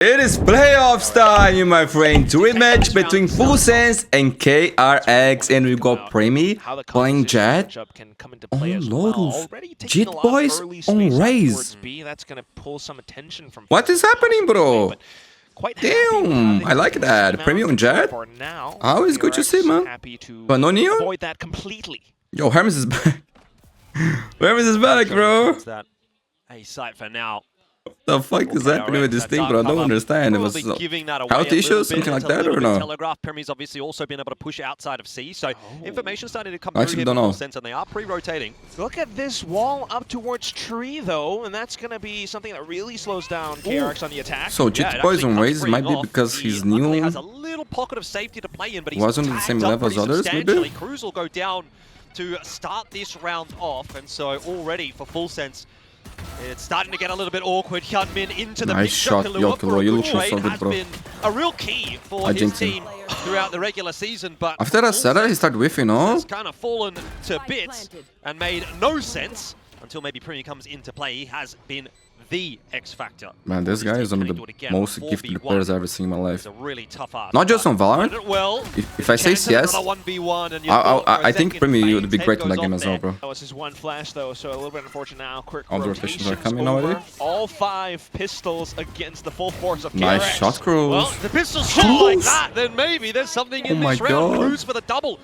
It is playoffs time, my friend. Rematch between Full Sense and KRX, and we got PRIMMIE playing JETT on Lotus. JETT boys on Raze. What is happening, bro? Damn, I like that. PRIMMIE on JETT. Always good to see, man. But no Neon? Yo, Hermes is back. Hermes is back, bro. A sight for now. What the fuck is happening with this thing, bro? I don't understand. It was health issues, something like that, or no? Telegraph. PRIMMIE's obviously also been able to push outside of C, so information starting to come I through here don't know. sense, and they are pre-rotating. Look at this wall up towards tree, though, and that's going to be something that really slows down KRX on the attack. So JETT boys on Raze might be because he's new. Has a little pocket of safety to play in, but he's wasn't the same level as others, maybe? Cruz will go down to start this round off, and so already for Full Sense, it's starting to get a little bit awkward. HYUNMIN into the nice shot, Yokolo. You look so good, bro. Has been a real key for his team throughout the regular season, but after that setup, he started whiffing, no? It's kind of fallen to bits and made no sense until maybe PRIMMIE comes into play. He has been the X factor. Man, this guy is one of the most gifted players I've ever seen in my life. It's a really tough ask. Not just on Valorant. Well, if I say yes, I think PRIMMIE would be great in that game as well, bro. Oh, this is one flash, though, so a little bit unfortunate now. Quick all the rotations are coming over. already. All 5 pistols against the full force of KRX. Nice shot, Cruz. Well, the pistol shot like that, then maybe there's something in this round. Cruz for the double.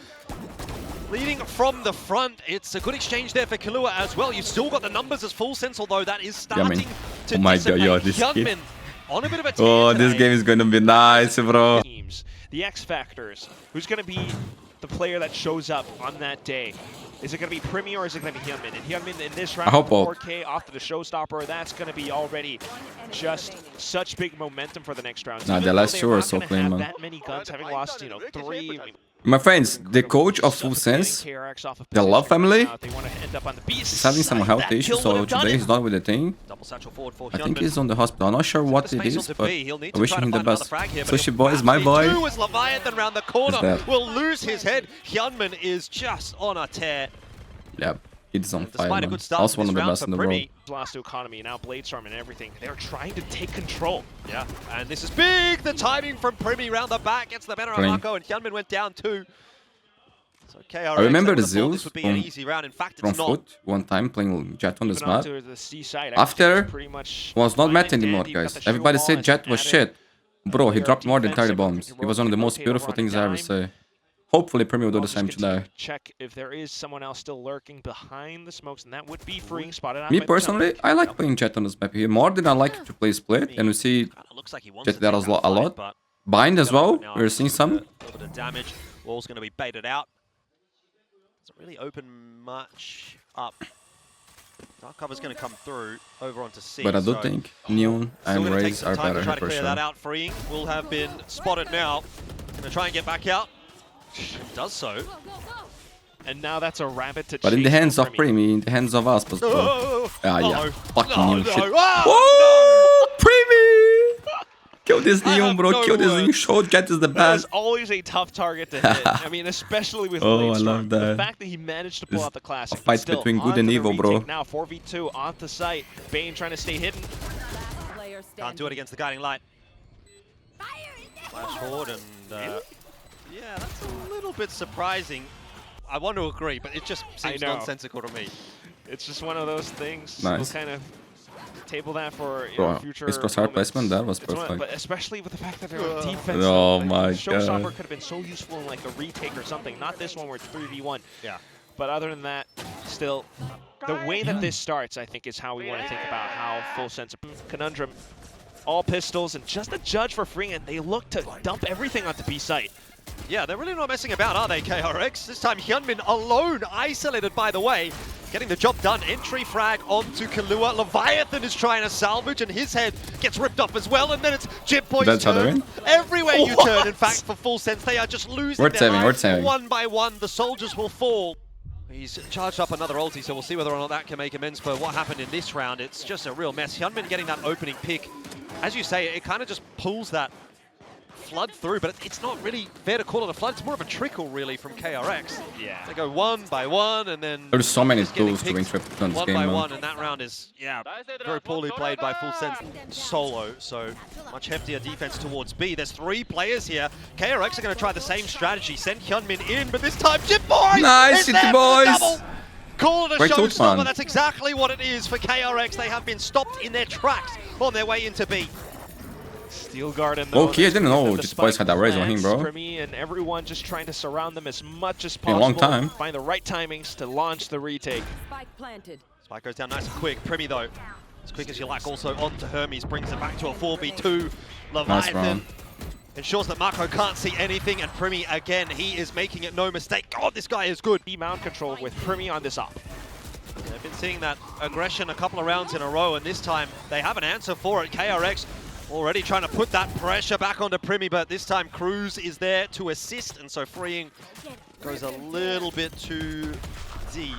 Leading from the front, it's a good exchange there for Kahlua as well. You've still got the numbers as Full Sense, although that is starting to dissipate. This HYUNMIN on a bit of a oh, this game is going to be nice, bro. The X factors. Who's going to be the player that shows up on that day? Is it going to be PRIMMIE or is it going to be HYUNMIN? And HYUNMIN in this round, 4K off to the showstopper, that's going to be already just such big momentum for the next round. Nah, the last two are so clean, man. That many guns, having lost, 3. My friends, the coach of Full Sense, the Love family, is having some health issues, so today he's not with the team. I think he's on the hospital. I'm not sure what it is, but I wish him the best. Sushi boy is my boy. Around the corner will lose his head. HYUNMIN is just on a tear. Yep, it's on fire, man. Also one of the best in the world. Lost to economy, now Bladestorm and everything. They're trying to take control. Yeah, and this is big. The timing from PRIMMIE round the back gets the better of Marco, and HYUNMIN went down too. So KRX, I remember the Zeus from Foot one time playing JETT on this map. After, was not meta anymore, guys. Everybody said JETT was shit. Bro, he dropped more than 30 bombs. It was one of the most beautiful things I ever say. Hopefully PRIMMIE will do the same today. Check if there is someone else still lurking behind the smokes, and that would be freeing spotted out. Me personally, I like playing JETT on this map here more than I like to play Split, and we see JETT that a lot. Bind as well, we're seeing some. A little bit of damage. Wall's going to be baited out. Doesn't really open much up. Dark cover's going to come through over onto C. But I do think Neon and Raze are better here for sure. That out. Freeing will have been spotted now. Going to try and get back out. Does so. And now that's a rabbit to but in the hands of PRIMMIE, in the hands of us. But yeah, fucking Neon shit. Oh, PRIMMIE! Kill this Neon, bro. Kill this Neon. Show JETT is the best. That's always a tough target to hit. I mean, especially with I love that. The fact that he managed to pull out the classic. A fight between good and evil, bro. Now 4v2 on the site. Bane trying to stay hidden. Can't do it against the guiding light. Flash forward and yeah, that's a little bit surprising. I want to agree, but it just seems nonsensical to me. It's just one of those things. Nice. We'll kind of table that for future his crosshair placement, that was perfect. But especially with the fact that they're on defense. Oh my god. Showstopper could have been so useful in like a retake or something. Not this one where it's 3v1. Yeah. But other than that, still, the way that this starts, I think, is how we want to think about how Full Sense conundrum. All pistols and just a judge for freeing it. They look to dump everything onto B site. Yeah, they're really not messing about, are they, KRX? This time HYUNMIN alone, isolated by the way, getting the job done. Entry frag onto Kahlua. Leviathan is trying to salvage, and his head gets ripped off as well. And then it's JETT boys' turn. Everywhere you turn, in fact, for Full Sense, they are just losing their lives. One by one, the soldiers will fall. He's charged up another ulti, so we'll see whether or not that can make amends for what happened in this round. It's just a real mess. HYUNMIN getting that opening pick. As you say, it kind of just pulls that flood through, but it's not really fair to call it a flood. It's more of a trickle, really, from KRX. Yeah. They go one by one, and then... There's so many tools to win triple on this one game, by man. one, and that round is, yeah, very poorly played by Full Sense solo, so much heftier defense towards B. There's 3 players here. KRX are going to try the same strategy, send HYUNMIN in, but this time JETT boys! Nice, JETT boys! Call it a Great showstopper, man. that's exactly what it is for KRX. They have been stopped in their tracks on their way into B. Steel Garden, though. Okay, I didn't know JETT boys had that raise on him, bro. PRIMMIE and everyone just trying to surround them as much as Been possible. a long time. Find the right timings to launch the retake. Spike planted. Spike goes down nice and quick. PRIMMIE, though, as quick as you like, also onto Hermes, brings it back to a 4v2. Leviathan ensures that Marco can't see anything, and PRIMMIE, again, he is making it no mistake. God, this guy is good. Mount control with PRIMMIE on this op. They've been seeing that aggression a couple of rounds in a row, and this time they have an answer for it. KRX already trying to put that pressure back onto PRIMMIE, but this time Cruz is there to assist, and so freeing goes a little bit too deep.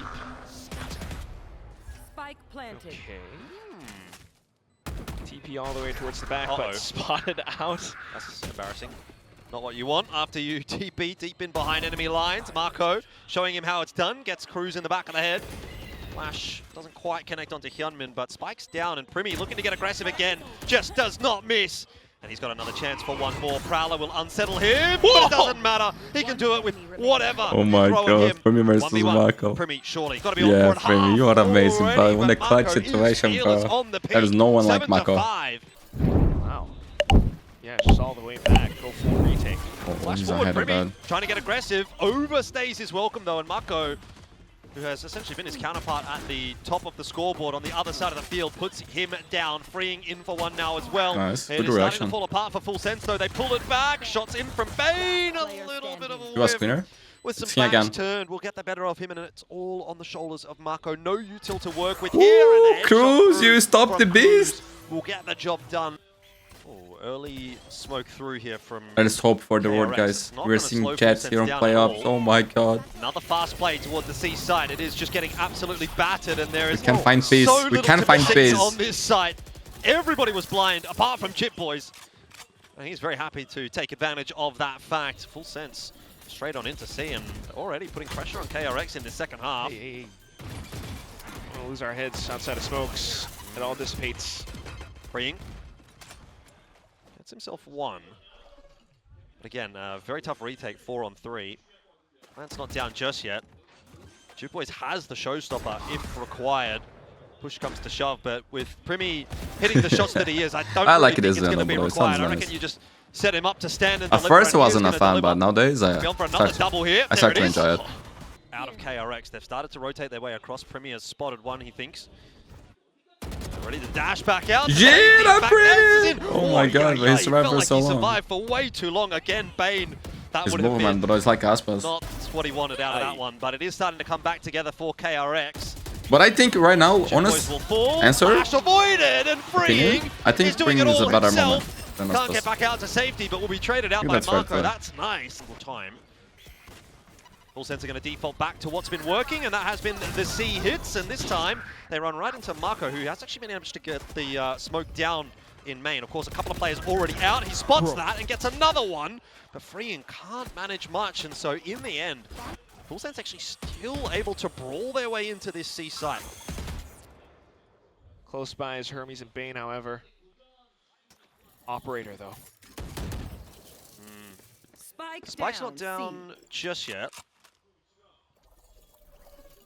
Spike planted. Okay. TP all the way towards the back, but spotted out. That's embarrassing. Not what you want after you TP deep in behind enemy lines. Marco showing him how it's done, gets Cruz in the back of the head. Flash doesn't quite connect onto HYUNMIN, but spikes down, and PRIMMIE looking to get aggressive again, just does not miss. And he's got another chance for one more. Prowler will unsettle him, but it doesn't matter. He can do it with whatever. Oh my god, PRIMMIE versus 1v1. Marco. PRIMMIE, surely. Got to be on Yeah, for it. PRIMMIE, you are amazing, bro. Already, When the but clutch Marco is situation, fearless bro. on the There is peak. no one like 7 to Marco. 5. Wow. Yeah, just all the way back. Go full retake. Flash he's forward, ahead of PRIMMIE, that. trying to get aggressive. Overstays his welcome, though, and Marco, who has essentially been his counterpart at the top of the scoreboard on the other side of the field, puts him down, freeing in for one now as well. Nice, It good is starting reaction. to fall apart for Full Sense, though. They pull it back. Shots in from Bane. A little bit of a He was whiff. cleaner. With some See again. backs turned, we'll get the better of him, and it's all on the shoulders of Marco. No util to work with here. And a headshot Cruz, through you stopped from the beast. Cruz will get the job done. Oh, early smoke through here from... Let's hope for the word, KRX. guys. Not We're gonna seeing slow Jets Full here on Sense down at playoffs. all. Oh my god. Another fast play towards the C side. It is just getting absolutely battered, and there is can find peace. so We little can to find predict peace. on this side. Everybody was blind, apart from JETT boys. And he's very happy to take advantage of that fact. Full Sense straight on into C, and already putting pressure on KRX in the second half. Hey. We'll lose our heads outside of smokes. It all dissipates. Freeing. Gets himself one. But again, very tough retake, 4-on-3. That's not down just yet. JETT boys has the showstopper if required. Push comes to shove, but with PRIMMIE hitting the shots that he is, I don't really like it think as it's going to be well, required. I sounds reckon nice. you just set him up to stand and At deliver. first I and he's wasn't a gonna fan, deliver. but nowadays I Going for another double here. start to There it is. enjoy it. Out of KRX, they've started to rotate their way across. PRIMMIE has spotted one, he thinks. They're ready to dash back out. Yeah, that Back PRIMMIE! dances in. Oh my god, but he survived felt for like so he long. survived for way too long. Again, Bane. That His would have movement, been bro, it's like Aspas. not what he wanted out of that one, but it is starting to come back together for KRX. But I think right now, JETT honest boys will fall. answer, Flash avoided and freeing. opinion, I think He's doing PRIMMIE it is a all better himself. moment than Can't get Aspas. back out to safety, but will be traded out think by that's fair Marco. play. That's nice. Good time. Full Sense are going to default back to what's been working, and that has been the C hits. And this time, they run right into Marco, who has actually been able to get the smoke down in main. Of course, a couple of players already out. He spots that and gets another one, but freeing can't manage much. And so in the end, Full Sense actually still able to brawl their way into this C site. Close by is Hermes and Bane, however. Operator, though. Spike's not down just yet.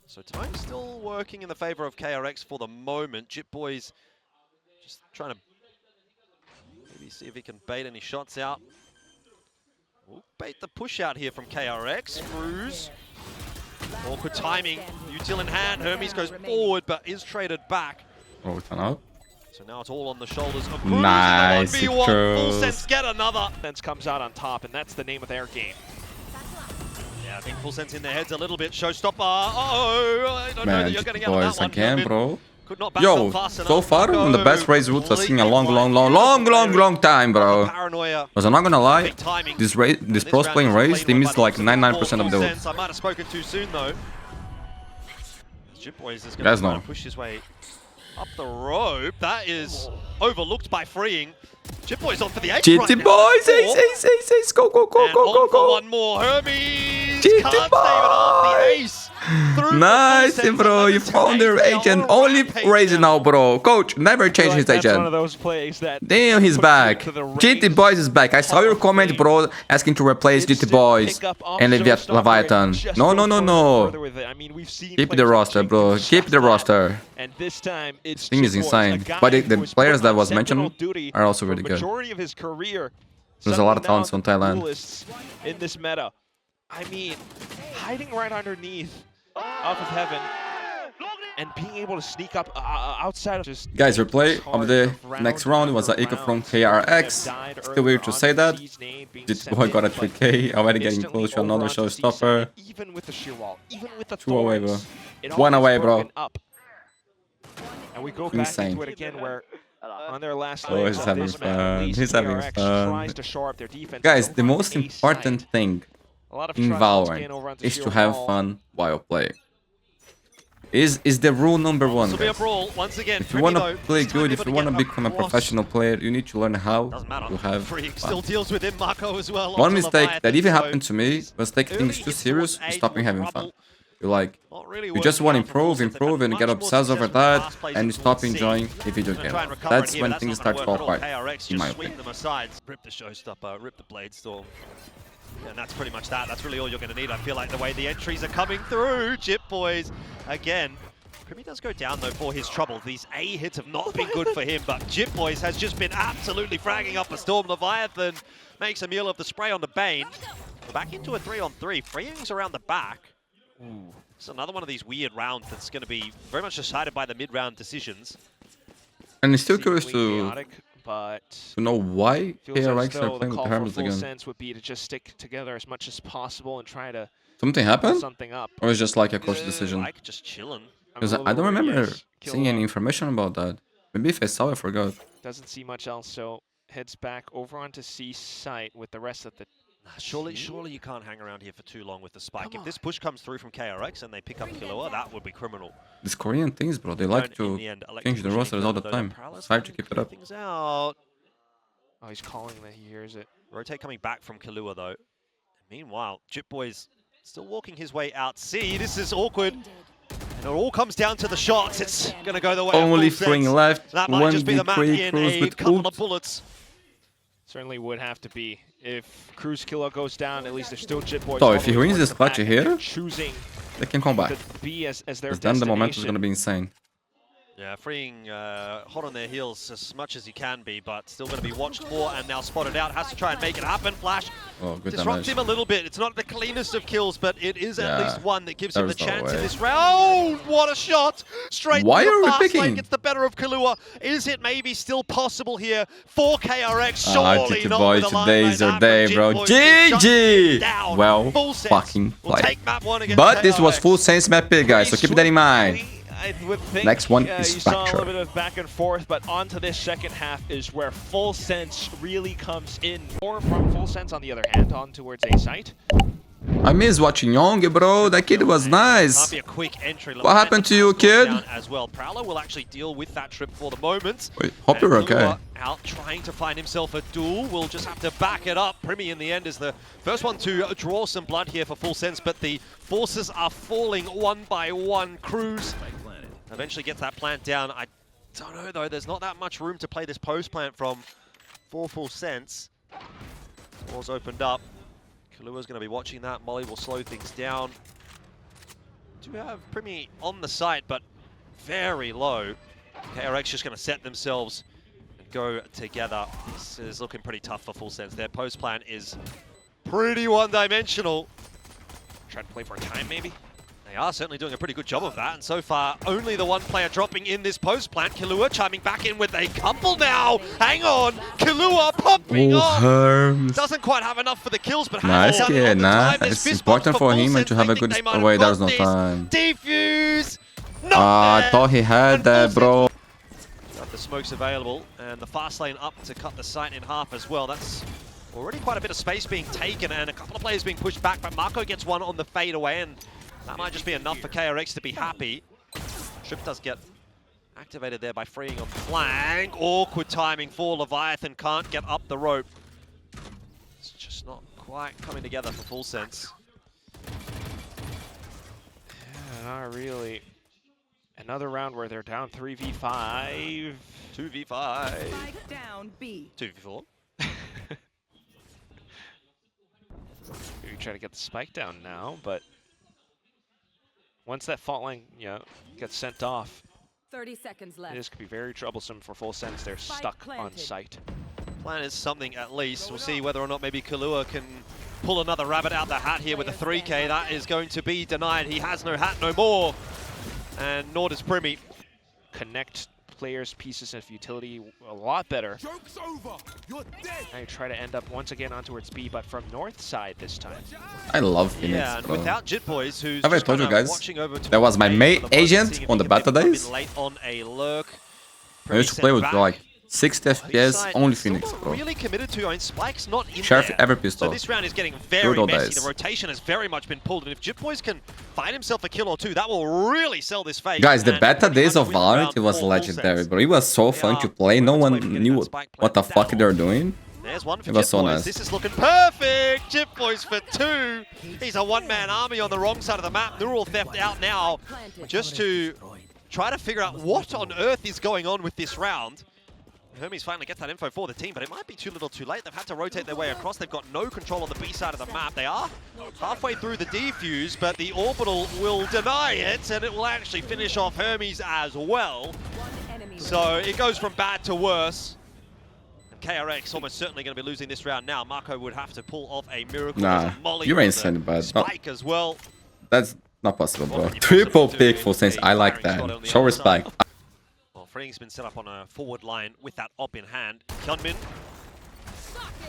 So time's still working in the favor of KRX for the moment. JETT boys just trying to maybe see if he can bait any shots out. We'll bait the push out here from KRX. Cruz. Awkward timing. Util in hand. Hermes goes forward but is traded back. Oh, we out. So now it's all on the shoulders of Cruz. Nice, And the 1v1. Full Cruz. Sense get another. Sense comes out on top, and that's the name of their game. Yeah, I think Full Sense in their heads a little bit. Showstopper. Uh-oh. I don't know that Man, you're going to JETT get on boys that one. again, HYUNMIN bro. Could not back Yo, up fast so enough. far, one of the best race routes I've seen in a long time, bro. Paranoia. Because I'm not gonna lie, Big timing. this This pros round playing is race, played they well missed by like the 99% of the Full ults. Sense. I might have spoken too soon, though. JETT boys is going Guys to try know. to push his way Up the rope. That is overlooked by freeing. JETT on for the H JETT right now. boys, ace, go, And on for one more. Hermes JETT can't stave it off. The ace. Nice, bro. You found their agent. Only raising now, bro. Coach, never change his That's one of agent. those plays that Damn, he's puts you back. to the JETT race. boys is back. I saw your comment, bro, asking to replace JETT boys and Leviathan. No. I mean, we've seen Keep the players roster, actually bro. do Keep just the that. roster. And this time, it's Thing is JETT, insane. a guy But the who was players put that on was sentinel mentioned duty are also for really good. Majority of his career. There's a lot of Suddenly talents now on Thailand. duelists in this meta. I mean, hiding right underneath off of heaven and being able to sneak up outside of just... Guys, replay of the next round was a Eco from KRX. Still weird to say that. JETT boy got a 3k, already getting close to another showstopper. Even with the sheer wall, even with the 2 away, bro. thorns, it 1 all away, is bro. broken up. And we go back Insane. into it again where on their last Oh, legs he's of having this map, fun. at least He's having KRX fun. tries to shore up their defense. Guys, Over the on most A important side. thing A lot of in trust once again Valorant over onto is sheer to have wall. fun while playing. Is the rule number one, This will be a guys. brawl once again. If you want to PRIMMIE, though, play this time good, able if to you want to get become a across. professional player, you need to learn how Doesn't matter. to have Freak fun. still deals with him. Marco as well. One onto mistake that Leviathan, even so happened to me was taking things early too into serious A and stopping having fun. trouble. You're like, Not really you just want to working out for improve and Much get more obsessed over success with the that fast plays and you that stop we'll see. enjoying the video Gonna game. try and recover That's it here, when but things that's not start to gonna fall work at apart, all. KRX in my just sweep opinion. them aside. Rip the showstopper, rip the blade storm. And that's pretty much that. That's really all you're going to need. I feel like the way the entries are coming through. JETT boys again. PRIMMIE does go down though for his trouble. These A hits have not been good for him, but JETT boys has just been absolutely fragging up a storm. Leviathan makes a meal of the spray on the Bane. We're back into a 3-on-3. Freeing's around the back. Ooh. It's another one of these weird rounds that's going to be very much decided by the mid-round decisions. And I'm still curious Seemingly to chaotic, but know why feels as KRX though are the playing with call the for Hermes full again. sense would be to just stick together as much as possible and try to Something pull happened? something up. Or is it just like a coach decision? Like just chilling. Because I don't remember seeing any information about that. Maybe if I saw, I forgot. Doesn't see much else, so heads back over onto C site with the rest of the... Surely you can't hang around here for too long with the spike. If this push comes through from KRX and they pick up Killua, that would be criminal. These Korean things, bro, they like to change the rosters all the time. It's hard to keep it up. Things out. Oh, he's calling that he hears it. Rotate coming back from Killua though. Meanwhile, JETT boys still walking his way out. See, this is awkward. And it all comes down to the shots. It's going to go the way Only of full freeing sets. left. That might One just be the map B3 in Cruz a with couple ult. of bullets. Certainly would have to be. If Cruz Killua goes down, at least there's still JETT boys. So all if the he way wins towards this the clutch back, here, and choosing they can come back. the B as their Because then the momentum is destination. going to be insane. Yeah, freeing hot on their heels as much as he can be, but still going to be watched for and now spotted out. Has to try and make it happen. Flash Oh, good disrupts damage. him a little bit. It's not the cleanest of kills, but it is at Yeah, least one that gives him the there's no chance in way. this round. Oh, what a shot! Straight Why to are the we fast picking? lane. Gets the better of Killua. Is it maybe still possible here for KRX? Ah, Surely JETT not boys, with a line today's like your that, day, but bro. JETT boys get shut GG! down. Well Full sets. fucking We'll played. take map one against But this was KRX. full sense map pick, guys, so keep that in mind. I would think, Next one is you saw a Fracture. little bit of back and forth, but onto this second half is where Full Sense really comes in. More from Full Sense, on the other hand, on towards A site. I miss watching Young, bro. That kid was Might nice. be a quick entry. What happened to you, kid? As well. Prowler will actually deal with that trip for the moment. Wait, hope you're And okay. Killua out trying to find himself a duel. Will just have to back it up. PRIMMIE in the end is the first one to draw some blood here for Full Sense, but the forces are falling one by one. Cruz eventually gets that plant down. I don't know though. There's not that much room to play this post plant from for Full Sense. Doors opened up. Killua's going to be watching that. Molly will slow things down. Do have PRIMMIE on the site, but very low. KRX just going to set themselves and go together. This is looking pretty tough for Full Sense. Their post plan is pretty one-dimensional. Try to play for a time, maybe? They are certainly doing a pretty good job of that, and so far only the one player dropping in this post plant. Killua chiming back in with a couple now. Hang on, Killua popping off. Herms. Doesn't quite have enough for the kills, but Nice has kid, nice. nice. It's important for him and to have a good... Oh wait, there's no time. Defuse. I thought he had that, bro. Got the smokes available, and the fast lane up to cut the site in half as well. That's already quite a bit of space being taken, and a couple of players being pushed back, but Marco gets one on the fade away, and that might just be enough for KRX to be happy. Trip does get Activated there by freeing on flank. Awkward timing for Leviathan. Can't get up the rope. It's just not quite coming together for Full Sense. Yeah, not really. Another round where they're down 3v5. 2v5. Spike down B. 2v4. We try to get the spike down now, but once that fault line, gets sent off, 30 seconds left. this could be very troublesome for Full Sense. They're stuck on site. Plan is something at least. We'll see whether or not maybe Kahlua can pull another rabbit out the hat here with a 3K. That is going to be denied. He has no hat no more. And nor does PRIMMIE. Connect players' pieces of utility a lot better. Joke's over. You're dead. Now you try to end up once again on towards B, but from north side this time. I love Phoenix, Yeah, and bro. without JETT Boys, who's Have I just told you kinda guys? watching over to That was my the main bottom, agent seeing if on the he can beta maybe come days. in late on a lurk. I used to Pretty play with set like back. 60 FPS, Side only still Phoenix, not bro. really committed to. I mean, Spike's not in Sheriff there. every So pistol. this round is getting very all messy. dies. The rotation has very much been pulled, and if JETT Boys can find himself a kill or two, that will really sell this phase. Guys, the And beta pretty days much of win the Valorant, round it was for Full legendary, Sense. bro. It was so fun to play. No one knew what the fuck they're doing. There's one for It was JETT so Boys. nice. This is looking perfect. JETT Boys for 2. He's a one-man army on the wrong side of the map. Neural Theft out now just to try to figure out what on earth is going on with this round. Hermes finally gets that info for the team, but it might be too little too late. They've had to rotate their way across. They've got no control on the B side of the map. They are halfway through the defuse, but the orbital will deny it, and it will actually finish off Hermes as well. So it goes from bad to worse. And KRX almost certainly going to be losing this round now. Marco would have to pull off a miracle. Nah, There's a molly you're with insane, a but spike as well. That's not possible, bro. What can you Triple possibly do pick Full with Sense. a I like firing squad that. on the Show other respect. side? Well, Freeing's been set up on a forward line with that op in hand. HYUNMIN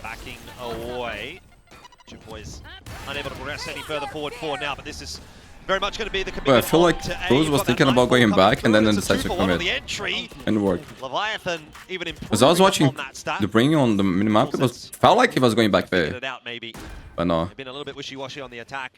backing away. JETT Boys unable to progress any further forward for now, but this is very much going to be the commitment. Bro, I feel like to A. Cruz You've was got that thinking about 9-4 going coming back and then through. It's a decided to 2-for-1 on commit. the entry. And work. Leviathan even improving. Because I was watching on that stat. the bring on the minimap, it felt like he was going back Figured there. it out maybe. But no. They've been a little bit wishy-washy on the attack.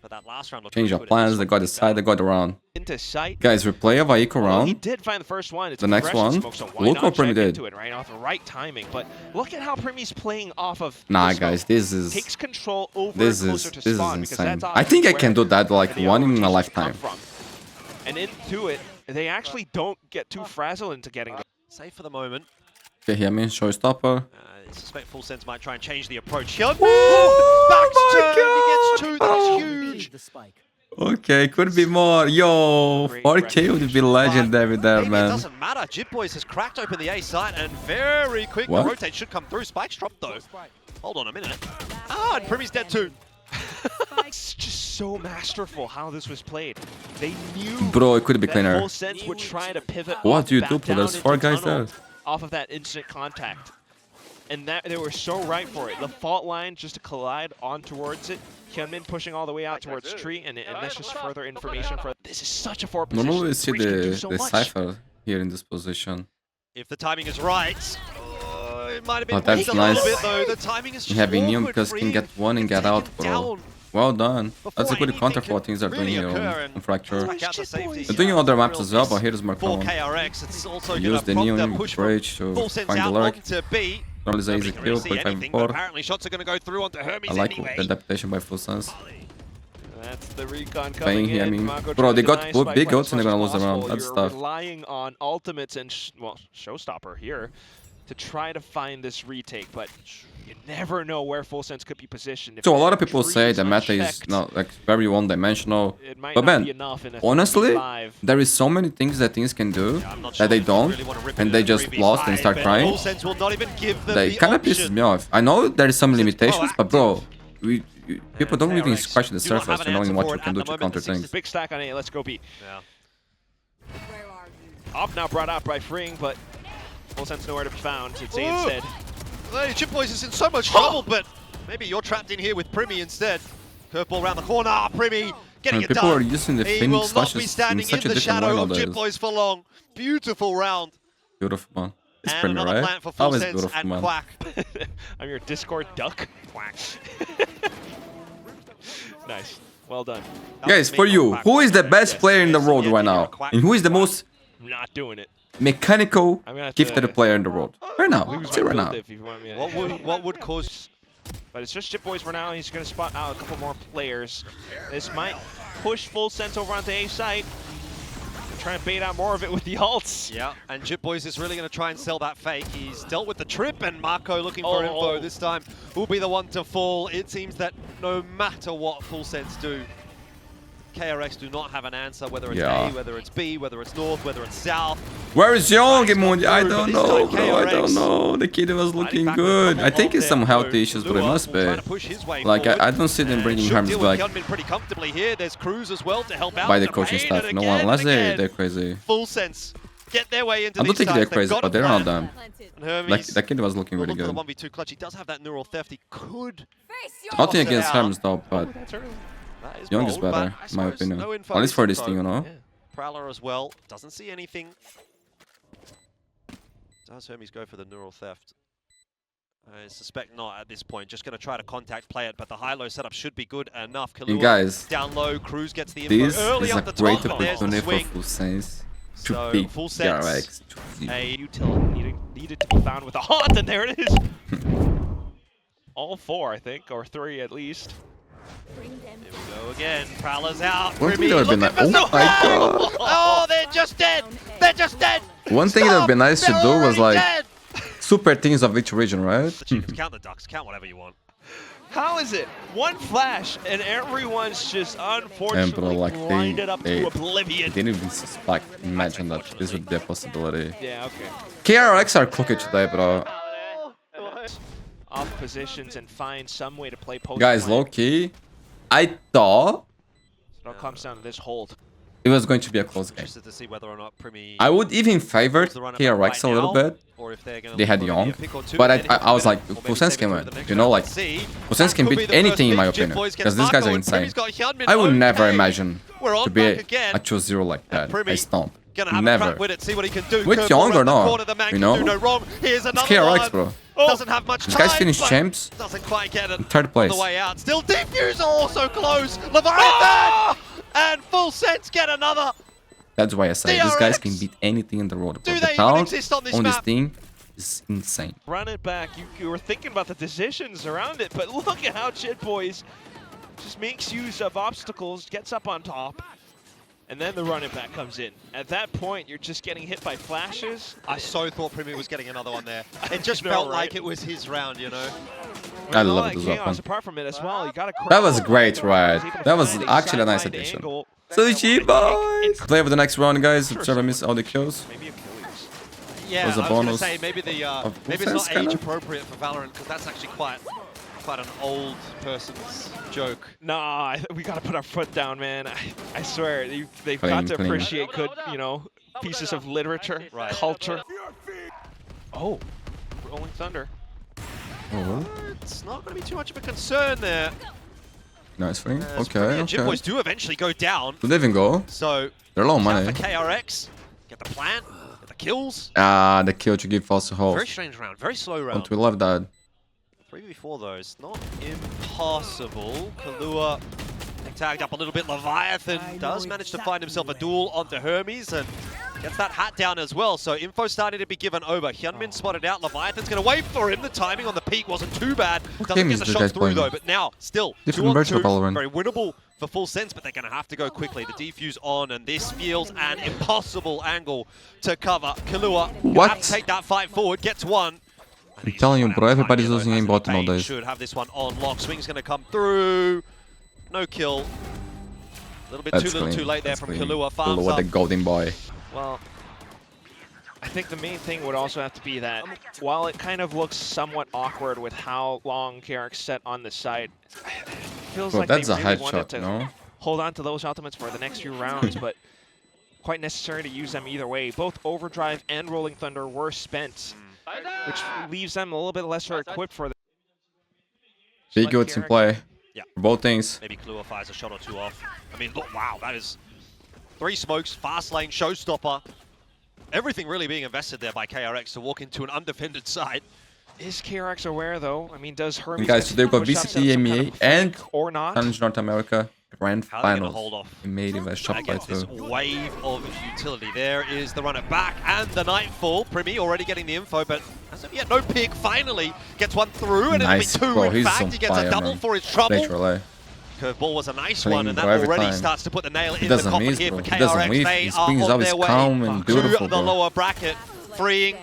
But that last round looked Change pretty of good. plans, they got the side, they got the round. Into sight. Guys, replay of Aiko Well, he round. did find the first one. It's The next progression one, smoke, so why look not what PRIMMIE check did. into it, right? Off the right timing. But look at how PRIMMIE's playing off of Nah, the smoke. guys, this is Takes control over this closer is to spawn because insane. that's I think I where can do that like the one in a rotations lifetime. come from. And into it, they actually don't get too frazzled into getting the Safe for the moment. Okay, here, I mean, showstopper. I suspect Full Sense might try and change the approach. HYUNMIN! Oh Back's turn, he gets 2, that is huge. Okay, could be more. Yo, 4K would be legendary there, Maybe it man. doesn't matter. JETT Boys has cracked open the A site and very quick. What? The rotate should come through. Spike's dropped though. Hold on a minute. Ah, and PRIMMIE's dead too. It's just so masterful how this was played. They knew Bro, it could be that cleaner. Full Sense would try to pivot What off do you back do, bro? down There's into 4 guys tunnel there. off of that instant contact. And that they were so right for it. The fault line just to collide on towards it. HYUNMIN pushing all the way out towards tree, and that's just further information for. This is such a forward position. Normally we see Breach can do so the much. Cypher here in this position. If the timing is right, it might have been Oh, that's weak a little nice. bit though. The timing is You just have Neon awkward. because can Freeing get one and get taken out, bro. down Well done. That's a before good counter for what anything things are can doing really here occur, on and Fracture. back out the safety. They're doing other maps as well, Real but here is more for common. KRX, it's also Use the going to prompt Neon a push from bridge to Full Sense find the out lurk. onto B. Normally it's an Nobody easy can kill, really see 0.5 anything, but 4. apparently shots are going to go through onto Hermes I like anyway. the adaptation by Full Sense. That's the recon Playing coming here, I in. mean, Mako bro, they trying got to both deny big Spike goats and they're as gonna much lose as the round. possible. That's You're tough. relying on ultimates and Showstopper here to try to find this retake, but you never know where Full Sense could be positioned. If So a lot of the people tree say the meta is unchecked, not like very one-dimensional. it might But not man, be enough in a honestly, 3v5. there is so many things that things can do I'm not that sure they if don't, really want to rip and it they in a just 3v5, lost and start but crying. Full Sense will not even give them That the kind of pisses option. me off. I know there is some Since limitations, but bro, people don't even KRX scratch the do not have surface an to knowing answer what for you it can at do the to moment. counter The things. Big stack on A, let's go B. Yeah. Op now brought out by Freeing, but Full Sense nowhere to be found. It's A instead. Hey, JETT Boys is in so much trouble, but maybe you're trapped in here with PRIMMIE instead. Curveball around the corner. PRIMMIE getting And it people done. are using the He Phoenix will not be flashes in standing such in a the different way shadow of nowadays. JETT Boys for long. Beautiful round. Beautiful, man. It's And PRIMMIE, another right? plant for Full Always Sense beautiful, and man. Quack. I'm your Discord duck. Quack. Nice. Well done. Guys, for you, who is the best player in the world right now? And who is the most not doing it. Mechanical I'm gifted player in the world. Right now. Say right now. If you want me to. What would cause? But it's just Jit Boys for now. He's going to spot out a couple more players. This might push full sense over onto A site. Try and bait out more of it with the ults. Yeah, and Jit Boys is really going to try and sell that fake. He's dealt with the trip, and Marco looking for info this time will be the one to fall. It seems that no matter what Full Sense do, KRX do not have an answer, whether it's A, whether it's B, whether it's North, whether it's South. Where is Mundi? I don't know, bro. I don't know. The kid was looking good. I think it's some health issues, but it must be. Like, I don't see them bringing harms back pretty comfortably here. There's Cruz as well to help out by the coaching staff. No one, unless they're crazy. Full Sense get their way into I don't think they're sides. crazy, but they're not dumb. Like, Hermes, that kid was looking really good. 1v2 clutch. He does have that neural theft. He could. Nothing against Hermes though, but That is Young is bold, better, but in my I suppose opinion. no info At least is for this info. thing, you know. Yeah. Prowler as well. Doesn't see anything. Does Hermes go for the neural theft? I suspect not at this point. Just going to try to contact play it, but the high-low setup should be good enough. And guys, down low. Cruz gets the info this early is up a the great top. There's the opportunity for swing. Full Sense to So, beat Full Sense. KRX. A utility needed to be found with a haunt, and there it is. All 4, I think, or 3 at least. Here we go again. Prowler's out. One thing Primie that would be nice. looking Oh for my some- god. Oh, they're just dead. They're just dead. One thing that would be nice to They're do was already like dead. super teams of each region, right? Count the ducks. Count whatever you want. How is it? One flash, and everyone's just unfortunately like grinded up to oblivion. Didn't even suspect, imagine that this would be a possibility. Yeah, okay. KRX are cooking today, bro. Off positions and find some way to play post. Guys, low key, I thought It all comes down to this hold. it was going to be a close game. Interested to see whether or not Primie I would even favor KRX a little bit. or if they're gonna They had look for Young, maybe a pick or two but and then I was like, or maybe Full Sense save it can for win. the next You know, round. like, Let's see. Full Sense can That could beat be the anything in my first pick. opinion. Jit Boys Because gets these guys are Marco and insane. Primie's got HYUNMIN. I would never Okay. imagine We're on to be back again. a 2-0 like that. Primie I stomp. Gonna have a Never. crack with it, see what he can do. With Curveball Young or around the not, corner, the man you can know? do no wrong. Here's another KRX, one. bro. Doesn't have much This time. guy's finished but champs. Doesn't quite get it. Third place. On the way out. Still defuse also close. Leviathan! And Full Sense get another. That's why I say these guys can KRX. beat anything in the world. Do But they the even talent exist on this this map? thing is insane. Run it back. You were thinking about the decisions around it, but look at how Jit Boys just makes use of obstacles, gets up on top, and then the run it back comes in. At that point, you're just getting hit by flashes. I so thought Primie was getting another one there. It just know, felt right? like it was his round, you know? I With all love that it as chaos well. apart from it as well, you got a That was great, crowd. right? Was able to That was find actually a nice sidelined addition. angle. So G boys. Play for the next round, guys. If Trevor miss all the kills. Maybe Achilles. Yeah, Was a I was going to bonus say maybe the of maybe Full it's Sense, not age kinda? appropriate for Valorant because that's actually quite an old person's joke. Nah, we gotta put our foot down, man. I swear, they've Clean, got to clean. appreciate good, pieces of literature, Right. culture. Oh, Rolling Thunder. Oh, It's not going to be too much of a concern there. nice thing. As Okay, Primie and Jit okay. Boys do eventually go down, Do they even go? so They're low shout money. for KRX, get the plant, get the kills. Ah, the kill to give false hope. Very strange round, very slow round. Don't we love that? 3v4 though, it's not impossible. Kalua tagged up a little bit. Leviathan does manage to find himself a duel onto Hermes and gets that hat down as well. So info starting to be given over. HYUNMIN spotted out. Leviathan's going to wait for him. The timing on the peak wasn't too bad. Doesn't game get is the this shots guy's through playing? though. But now, still, Different 2 on version 2. of Valorant. Very winnable for Full Sense, but they're going to have to go quickly. The defuse on, and this feels an impossible angle to cover. Kalua What? have to take that fight forward. Gets one. I'm telling you, bro, everybody's losing aimbot nowadays. Should have this one on lock. Swing's going to come through. No kill. A little bit That's too little clean. too late there That's from clean. Kalua. Farms Kalua, up. the golden boy. Well, I think the main thing would also have to be that while it kind of looks somewhat awkward with how long KRX set on the side, it feels Bro, like that's they a really wanted headshot, to no? hold on to those ultimates for the next few rounds, but quite necessary to use them either way. Both Overdrive and Rolling Thunder were spent, which leaves them a little bit lesser equipped for the Big goods in play. Yeah. For both things. Maybe Kalua fires a shot or two off. I mean, look, wow, that is 3 smokes, fast lane, showstopper. Everything really being invested there by KRX to walk into an undefended side. Is KRX aware though? I mean, does Hermes And guys, today we've got push up, set up VCT, some kind MEA, of and flank or not? Challenge North America. Grand How are they gonna finals. hold off He made him a shot by against this 2. wave of utility? There is the runner back and the Nightfall. PRIMMIE already getting the info, but as of yet, no pick. Finally gets one through, and Nice, it'll be 2 bro. in He's fact. on He gets fire, a double man. for his trouble. Literally. Curveball was a nice Clean, one, and bro, that every already time. starts to put the nail He in the doesn't coffin miss, here bro. for He doesn't KRX. miss. They His are swing is on always their way calm and beautiful, to the bro. lower bracket, freeing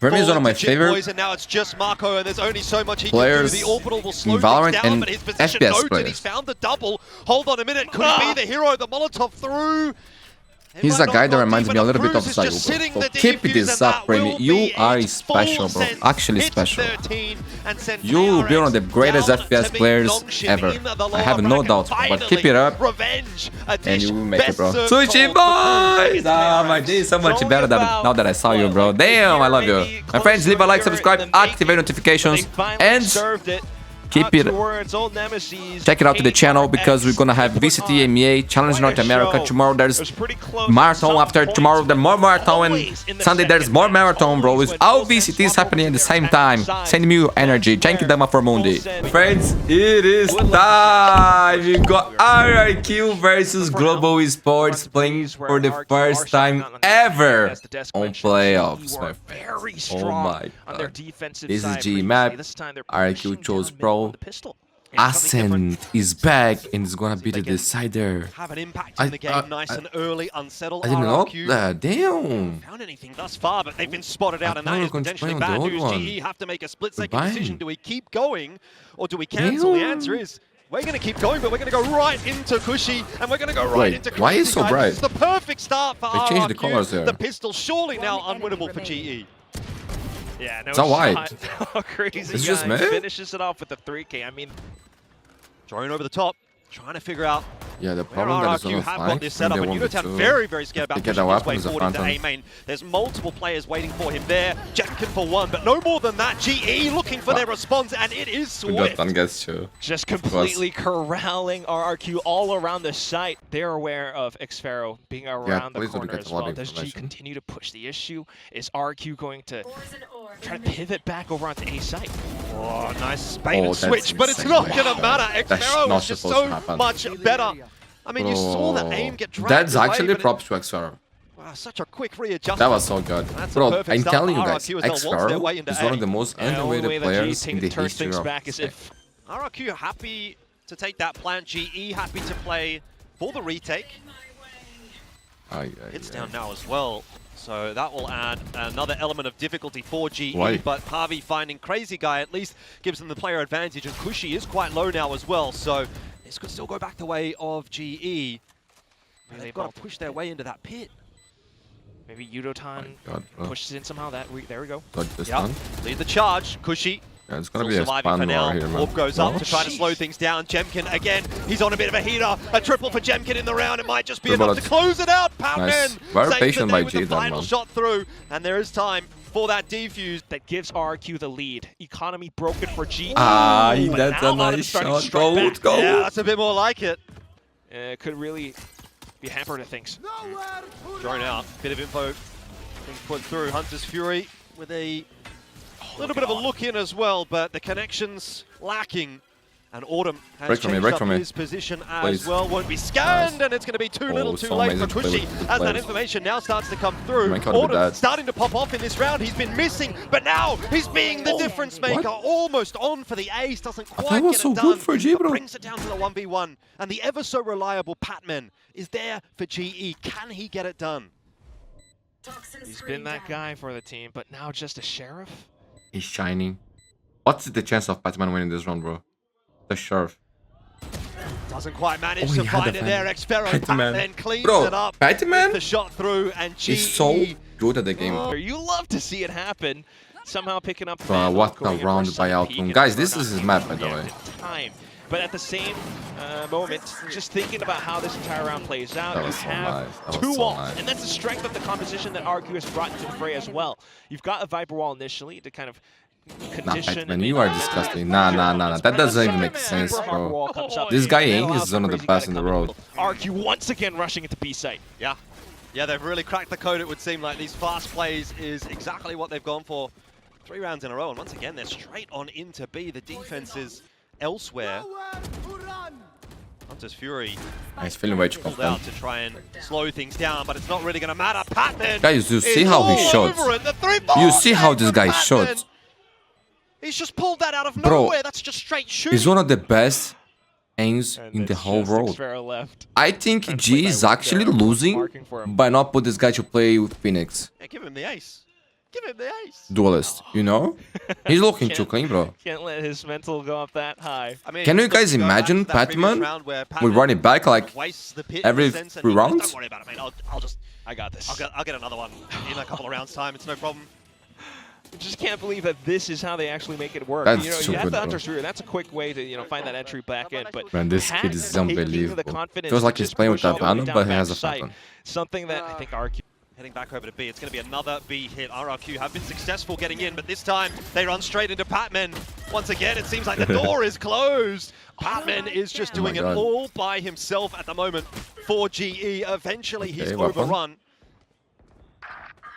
PRIMMIE is one of my the Jit favorite boys, and now it's just Marco, and there's only so much he players can do. The orbital will slow in Valorant things down, and but his position FPS noted. players. He's found the double. Hold on a minute, could he be the hero? The Molotov through. He's a guy that reminds me a little bit of Zygo, bro. So keep this up, PRIMMIE. You are special, bro. Actually special. You will be one of the greatest FPS players ever. I have no doubt, but keep it up, and you will make it, bro. Sushi boys! Ah, my day is so much better than now that I saw you, bro. Damn, I love you. My friends, leave a like, subscribe, activate notifications, and keep it. Check it out to the channel because we're gonna have VCT, MEA, Challenge North America. Tomorrow there's marathon. After tomorrow there's more marathon, and Sunday there's more marathon, bro. It's all VCTs happening at the same time. Send me your energy. Thank you, Dama, for Mundi. Friends, it is time. You got RRQ versus Global Esports playing for the first time ever on playoffs. My friends. Oh my god. This is G map. RRQ chose Pro. Ascent is back and it's gonna be the decider. Have an impact in the game, nice and early, unsettled. I didn't know RRQ. that. Damn. Found anything thus far, but they've been spotted out, and thought that we is were going to potentially play on bad the old news. one. GE have to make a split-second Goodbye. decision. Do we keep going, or do we cancel? The answer is we're going to keep going, but we're going to go right into Cushy, and we're going to go right Wait, into Cushy. why is it so bright? It's the perfect start for They RRQ. changed the colors there. The pistol surely now unwinnable for GE. Yeah, no It's not shot. wide. Oh, crazy It's guy. just me? Finishes it off with the 3K. I mean, Drone over the top, trying to figure out Yeah, the where problem that is RRQ on have got flank. this set up, and Unotan very, very scared about They get pushing their his way weapons, the forward into A Phantom. main. There's multiple players waiting for him there. Jetkin for one, but no more than that. GE looking for their response, and it is Swift. just completely corralling RRQ all around the site. They're aware of Xpharaoh being around the please don't corner get as a lot well. of Does G information. continue to push the issue? Is RRQ going to try to pivot back over onto A site? Oh, nice bait and that's switch, but it's insane. not going to matter. That's Xpharaoh not is just supposed to so happen. much better. I mean, you saw the aim get dragged That's away, actually but props to Xpharaoh. wow, such a quick readjustment. That was so good. That's a Bro, perfect I'm start telling for you guys, RRQ as they'll waltz their way Xpharaoh into is one A. of the most And the only way underrated that G players in the turns history things of back is if RRQ happy to take that plant. GE happy to play for the retake. It's down now as well. So that will add another element of difficulty for GE, Why? but Harvey finding Crazy Guy at least gives them the player advantage, and Cushy is quite low now as well, so this could still go back the way of GE. They've got to push their way into that pit. maybe Udotan pushes in somehow. There we go. Yep, lead the charge, Cushy. Yeah, it's gonna Still be a surviving span for now. war here, man. Orb goes up to try to slow things down. Jemkin again, he's on a bit of a heater. A triple for Jemkin in the round. It might just be enough to close it out. Patman Nice. Very saves patient the by day with G, the that final man. shot through, and there is time for that defuse. That gives RRQ the lead. Economy broken for GE. Ah, but that's now a nice Autumn starting to shot. strike Go, back. let's go. Yeah, that's a bit more like it. Could really be hampered to things. Drone out. Bit of info being put through. Hunter's Fury with a little bit of a look in as well, but the connection's lacking. And Autumn has changed up his position as well. Won't be scanned, and it's going to be too little too late for Cushy as that information now starts to come through. Autumn starting to pop off in this round. He's been missing, but now he's being the difference maker. Almost on for the ace, doesn't quite get it done. Good for G, bro. Brings it down to the 1v1, and the ever so reliable Patman is there for GE. Can he get it done? He's been that guy for the team, but now just a sheriff? He's shining. What's the chance of Batman winning this round, bro? The sheriff. Doesn't quite manage to find it there. Xpharaoh Patman cleans Bro, it up. Batman The shot through, and GE. is so good at the game. You love to see it happen. Somehow picking up. What a round by Outcome. Guys, this is his map, by the way. Time. But at the same moment, just thinking about how this entire round plays out, you have two walls, and that's the strength of the composition that RQ has brought into the fray as well. You've got a Viper wall initially to kind of condition. Nah, you are disgusting. Nah. That doesn't even make sense, bro. This guy Aang is one of the best in the world. RQ once again rushing into B site. Yeah, they've really cracked the code, it would seem like. These fast plays is exactly what they've gone for 3 rounds in a row, and once again, they're straight on into B. The defense is elsewhere. Hunter's Fury He's feeling way too pulled confident. out to try and slow things down, but it's not really going to matter. Patman, Guys, you see how he shot? You see how this guy shot? He's just pulled that out of Bro, nowhere. That's just straight shooting. he's one of the best aims And in the it's whole just world. Xfero left. I think Trying to G play by is window, actually losing marking for him. by not put this guy to play with Phoenix. Yeah, give him the ace. Give him the ace. Duelist, you know? He's looking too Can't- clean, bro. Can't let his mental go up that high. I mean, Can you look, guys go back imagine to that previous Patman? round where We Patman run it back like wastes the pit every in a sense, and 3 he goes, rounds? Don't worry about it, mate. I'll just, I got this. I'll get another one in a couple of rounds' time. It's no problem. I just can't believe that this is how they actually make it work. That's you know, so you have good, the bro. Hunter's Fury. That's a quick way to find that entry back in. But Man, this Pat kid is taking the unbelievable. confidence Feels like to he's just playing with push all that the way Phantom, down but he back has a to site. Phantom. Something that I think RQ. Heading back over to B. It's going to be another B hit. RRQ have been successful getting in, but this time they run straight into Patman. Once again, it seems like the door is closed. Patman is just Oh my doing it God. all by himself at the moment for GE. Eventually, he's Okay, weapon. overrun.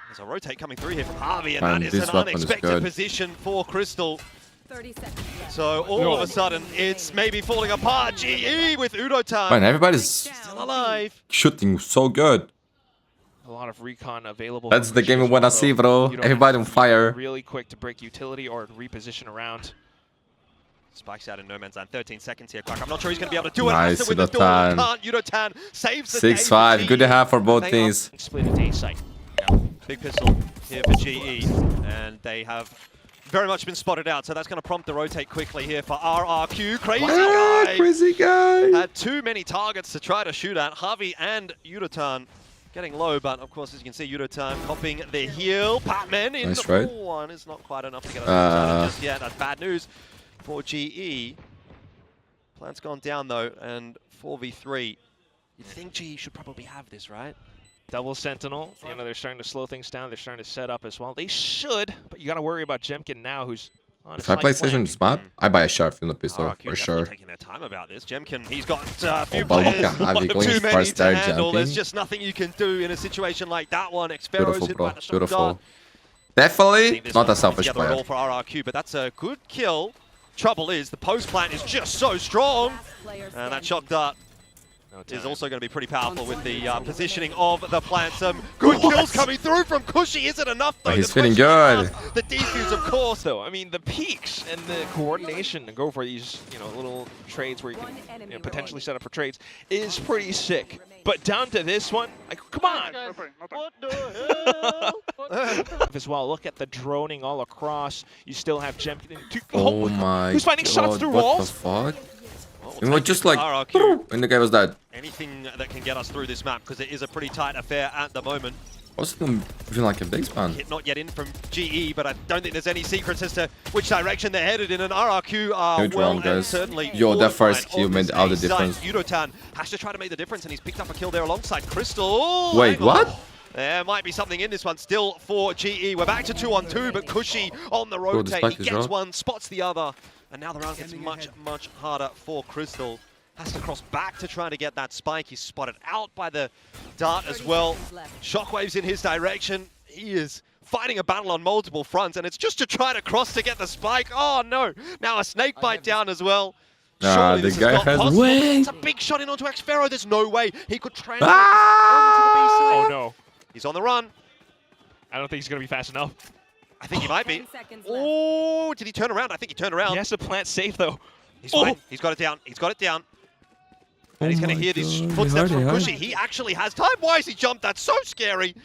There's a rotate coming through here from Harvey, and Man, that is this an weapon is unexpected good. position for Crystal. 30 seconds left. So all of a sudden, it's maybe falling apart. GE with Udotan Man, everybody's still alive. shooting so good. A lot of recon available. That's from the Rishi game we as wanna well, see, though. bro. You don't Everybody have on to be fire. Really quick to break utility or reposition around. Spikes out in no man's land. 13 seconds here, Quack. I'm not sure he's going to be able to do it. Nice, Has to with the door. Udotan. Can't. Udotan saves the day for 6-5, GE. good to have for both They are teams. Split at A site. Big pistol here for GE, and they have very much been spotted out, so that's going to prompt the rotate quickly here for RRQ. Crazy guy! Crazy guy! Had too many targets to try to shoot at. Harvey and Udotan getting low, but of course, as you can see, Udotan popping the heal. Patman in Nice the trade. one is not quite enough to get us just yet. That's bad news for GE. Plant's gone down though, and 4v3. You'd think GE should probably have this, right? Double Sentinel. You know, they're starting to slow things down. They're starting to set up as well. They should, but you got to worry about Jemkin now, who's on a If I slight play Station flank. this map, I buy a sharp from the pistol, RRQ for definitely sure. taking their time about this. Jemkin, he's got a few but look players, at how one he of goes too many first to there handle. There's jumping. just nothing you can do in a situation like that one. Xfero's Beautiful, hit bro. by the shot Beautiful. dart. Definitely This not one a selfish together at player. all for RRQ, but that's a good kill. Trouble is, the post plant is just so strong. Last player And standing. that shock dart No is time. also going to be pretty powerful with the positioning of the plant. Some good kills coming through from Cushy. Is it enough though? He's The feeling question good. is, the defuse, of course. Though, I mean, the peaks and the coordination to go for these, little trades where you One can enemy potentially set up for trades is pretty sick. But down to this one, like, come on! What the hell? As well, look at the droning all across. You still have Jemkin. Oh my Who's finding shots God, through what walls? the fuck? Well, It we'll was take just it like, RRQ. and the guy was dead. Anything that can get us through this map, because it is a pretty tight affair at the moment. Wasn't even like a big span. Hit not yet in from GE, but I don't think there's any secrets as to which direction they're headed in. And RRQ are Huge well round, guys. and certainly Yo, that first fortified kill on made this all the A site. difference. Udotan has to try to make the difference, and he's picked up a kill there alongside Crystal. Wait, Hang on. what? There might be something in this one still for GE. We're back to 2-on-2, but Cushy on the rotate. despite He his gets round. one, spots the other, and now the round gets much, much harder for Crystal. Has to cross back to try to get that spike. He's spotted out by the dart as well. Shockwaves in his direction. He is fighting a battle on multiple fronts, and it's just to try to cross to get the spike. Oh no! Now a snake bite down as well. Surely the this is guy not has possible. wings. It's a big shot in onto Xfero. There's no way he could translate Ah! onto the B Oh side. no. He's on the run. I don't think he's going to be fast enough. I think he might be. 10 seconds left. Oh, did he turn around? I think he turned around. He has to plant safe, though. He's Oh. fine. He's got it down. He's got it down. And he's Oh going to my hear these God, footsteps he from heard it. Cushy. He actually has time. Why has he jumped? That's so scary.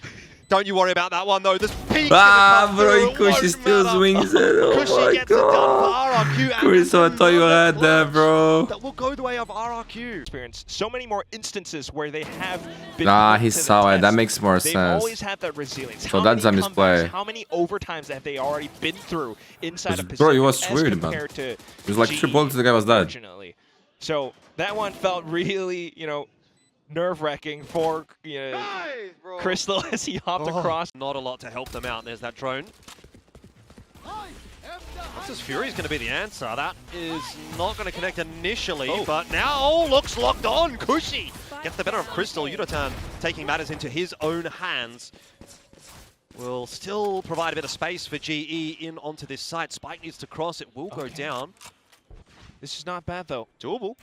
Don't you worry about that one, though. This peak. Bro, Cushy still swings it. Oh Cushy my gets it done God. for RRQ. and Chris, I thought you had that, bro. That will go the way of RRQ. Experience so many more instances where they have been. Nah, put he to the saw it. That test. makes more They've sense. always had that resilience. So How that's many a misplay. comebacks, how many overtimes have they already been through inside of Bro, he was Pacific as weird, man. compared to It was like GE, 3 bullets, the guy was dead. unfortunately. So that one felt really, nerve-wracking for Crystal as he hopped across. Not a lot to help them out. There's that drone. This Fury is going to be the answer. That is not going to connect initially, but now looks locked on. Cushy gets the better of Crystal. Udotan taking matters into his own hands. Will still provide a bit of space for GE in onto this site. Spike needs to cross. It will go down. This is not bad, though. Doable.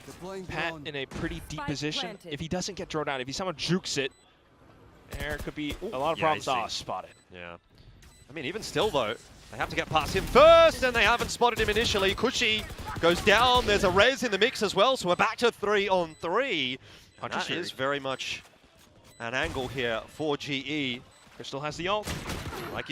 Pat in a pretty deep Spike position. planted. If he doesn't get thrown out, if he somehow jukes it, there could be a lot of problems. I Ah, see. spotted. Yeah. I mean, even still, though, they have to get past him first, and they haven't spotted him initially. Kushi goes down. There's a res in the mix as well, so we're back to 3-on-3. And that is very much an angle here for GE. Crystal has the ult. Like you